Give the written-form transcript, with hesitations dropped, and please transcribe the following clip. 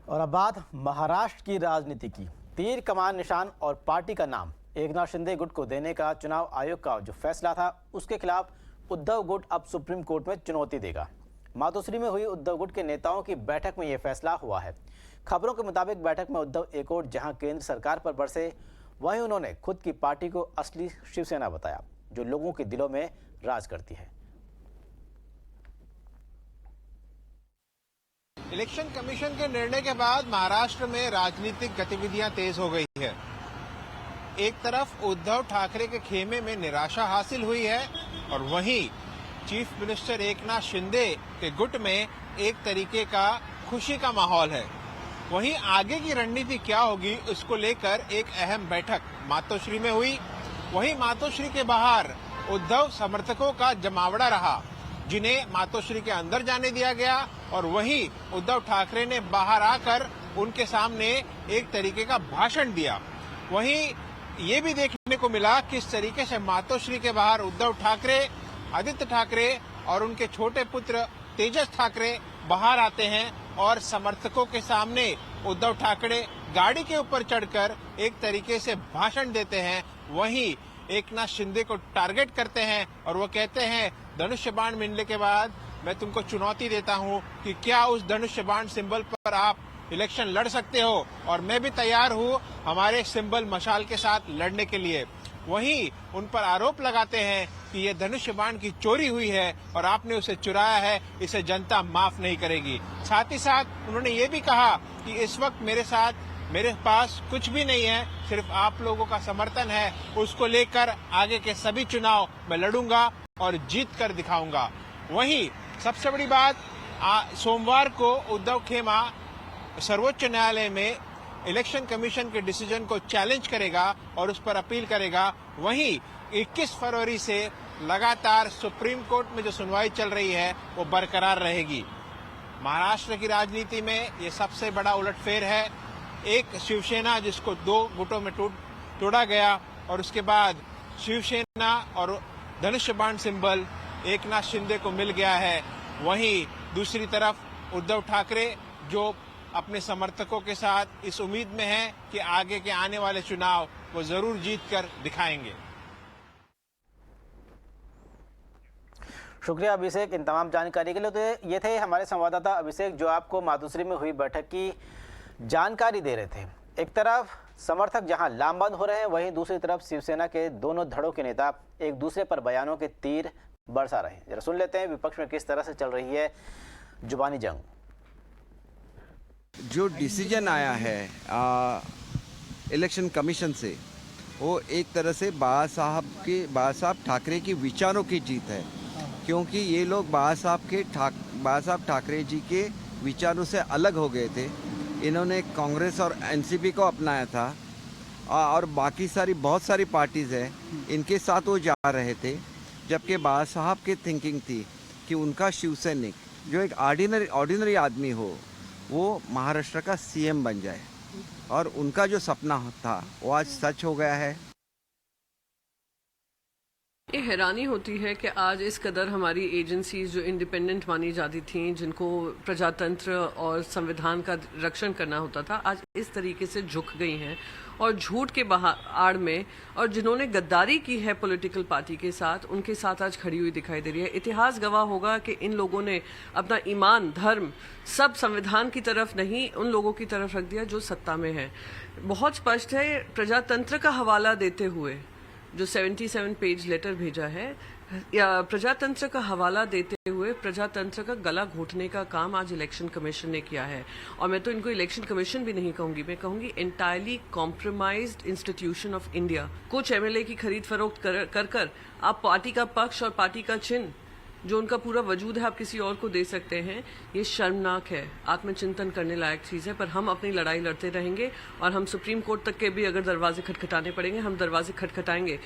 और अब बात महाराष्ट्र की राजनीति की। तीर कमान निशान और पार्टी का नाम एकनाथ शिंदे गुट को देने का चुनाव आयोग का जो फैसला था, उसके खिलाफ उद्धव गुट अब सुप्रीम कोर्ट में चुनौती देगा। मातोश्री में हुई उद्धव गुट के नेताओं की बैठक में यह फैसला हुआ है। खबरों के मुताबिक बैठक में उद्धव एक और जहां केंद्र सरकार पर बरसे, वहीं उन्होंने खुद की पार्टी को असली शिवसेना बताया, जो लोगों के दिलों में राज करती है। इलेक्शन कमीशन के निर्णय के बाद महाराष्ट्र में राजनीतिक गतिविधियां तेज हो गई है। एक तरफ उद्धव ठाकरे के खेमे में निराशा हासिल हुई है और वहीं चीफ मिनिस्टर एकनाथ शिंदे के गुट में एक तरीके का खुशी का माहौल है। वहीं आगे की रणनीति क्या होगी, उसको लेकर एक अहम बैठक मातोश्री में हुई। वहीं मातोश्री के बाहर उद्धव समर्थकों का जमावड़ा रहा, जिन्हें मातोश्री के अंदर जाने दिया गया और वहीं उद्धव ठाकरे ने बाहर आकर उनके सामने एक तरीके का भाषण दिया। वहीं ये भी देखने को मिला किस तरीके से मातोश्री के बाहर उद्धव ठाकरे, आदित्य ठाकरे और उनके छोटे पुत्र तेजस ठाकरे बाहर आते हैं और समर्थकों के सामने उद्धव ठाकरे गाड़ी के ऊपर चढ़कर एक तरीके से भाषण देते हैं। वहीं एकनाथ शिंदे को टारगेट करते हैं और वो कहते हैं, धनुष्य बाण मिलने के बाद मैं तुमको चुनौती देता हूं कि क्या उस धनुष्य बाण सिंबल पर आप इलेक्शन लड़ सकते हो, और मैं भी तैयार हूं हमारे सिंबल मशाल के साथ लड़ने के लिए। वहीं उन पर आरोप लगाते हैं कि ये धनुष्य बाण की चोरी हुई है और आपने उसे चुराया है, इसे जनता माफ नहीं करेगी। साथ ही साथ उन्होंने ये भी कहा कि इस वक्त मेरे पास कुछ भी नहीं है, सिर्फ आप लोगों का समर्थन है, उसको लेकर आगे के सभी चुनाव मैं लड़ूंगा और जीत कर दिखाऊंगा। वहीं सबसे बड़ी बात, सोमवार को उद्धव खेमा सर्वोच्च न्यायालय में इलेक्शन कमीशन के डिसीजन को चैलेंज करेगा और उस पर अपील करेगा। वहीं 21 फरवरी से लगातार सुप्रीम कोर्ट में जो सुनवाई चल रही है वो बरकरार रहेगी। महाराष्ट्र की राजनीति में ये सबसे बड़ा उलटफेर है। एक शिवसेना जिसको दो गुटों में तोड़ा गया और उसके बाद शिवसेना और धनुष्य बाण सिंबल एकनाथ शिंदे को मिल गया है। वहीं दूसरी तरफ उद्धव ठाकरे जो अपने समर्थकों के साथ इस उम्मीद में हैं कि आगे के आने वाले चुनाव वो जरूर जीत कर दिखाएंगे। शुक्रिया अभिषेक इन तमाम जानकारी के लिए। तो ये थे हमारे संवाददाता अभिषेक, जो आपको मातोश्री में हुई बैठक की जानकारी दे रहे थे। एक तरफ समर्थक जहां लामबंद हो रहे हैं, वहीं दूसरी तरफ शिवसेना के दोनों धड़ों के नेता एक दूसरे पर बयानों के तीर बरसा रहे हैं। जरा सुन लेते हैं विपक्ष में किस तरह से चल रही है जुबानी जंग। जो डिसीजन आया है इलेक्शन कमीशन से, वो एक तरह से बाबा साहब ठाकरे की विचारों की जीत है, क्योंकि ये लोग बाबा साहब ठाकरे जी के विचारों से अलग हो गए थे। इन्होंने कांग्रेस और एनसीपी को अपनाया था और बाकी बहुत सारी पार्टीज़ है, इनके साथ वो जा रहे थे। जबकि बाबा साहब की थिंकिंग थी कि उनका शिवसैनिक जो एक ऑर्डिनरी आदमी हो, वो महाराष्ट्र का सीएम बन जाए, और उनका जो सपना था वो आज सच हो गया है। ये हैरानी होती है कि आज इस कदर हमारी एजेंसीज जो इंडिपेंडेंट मानी जाती थीं, जिनको प्रजातंत्र और संविधान का रक्षण करना होता था, आज इस तरीके से झुक गई हैं और झूठ के आड़ में, और जिन्होंने गद्दारी की है पॉलिटिकल पार्टी के साथ, उनके साथ आज खड़ी हुई दिखाई दे रही है। इतिहास गवाह होगा कि इन लोगों ने अपना ईमान, धर्म सब संविधान की तरफ नहीं, उन लोगों की तरफ रख दिया जो सत्ता में है। बहुत स्पष्ट है, प्रजातंत्र का हवाला देते हुए जो 77 पेज लेटर भेजा है, या प्रजातंत्र का हवाला देते हुए प्रजातंत्र का गला घोटने का काम आज इलेक्शन कमीशन ने किया है। और मैं तो इनको इलेक्शन कमीशन भी नहीं कहूंगी, मैं कहूंगी entirely compromised institution of India. कुछ एमएलए की खरीद फरोख्त कर आप पार्टी का पक्ष और पार्टी का चिन्ह जो उनका पूरा वजूद है आप किसी और को दे सकते हैं। ये शर्मनाक है, आत्मचिंतन करने लायक चीज़ है। पर हम अपनी लड़ाई लड़ते रहेंगे और हम सुप्रीम कोर्ट तक के भी अगर दरवाजे खटखटाने पड़ेंगे, हम दरवाजे खटखटाएंगे।